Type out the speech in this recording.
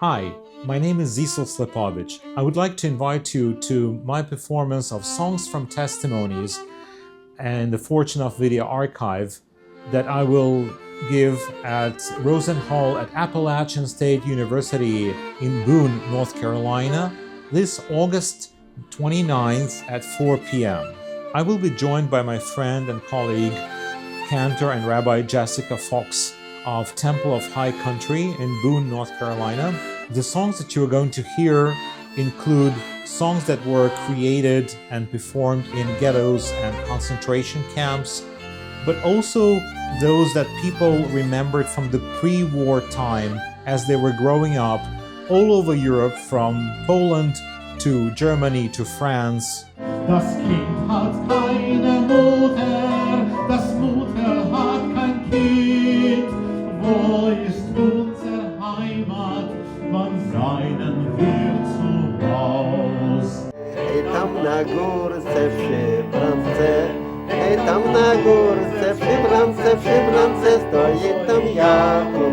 Hi, my name is Zisl Slepovitch. I would like to invite you to my performance of songs from Testimonies and the Fortune of Video Archive that I will give at Rosen Hall at Appalachian State University in Boone, North Carolina, this August 29th at 4 p.m. I will be joined by my friend and colleague, Cantor and Rabbi Jessica Fox of Temple of High Country in Boone, North Carolina. The songs that you are going to hear include songs that were created and performed in ghettos and concentration camps, but also those that people remembered from the pre-war time as they were growing up all over Europe, from Poland to Germany to France. Das Kind hat keine Mutter, das Mutter hat kein Kind. Wo ist unsere Heimat, wann seinen wir zu Haus? Hey, tam na górce przy bramce, hej, tam na górce przy bramce stoi tam Jakub.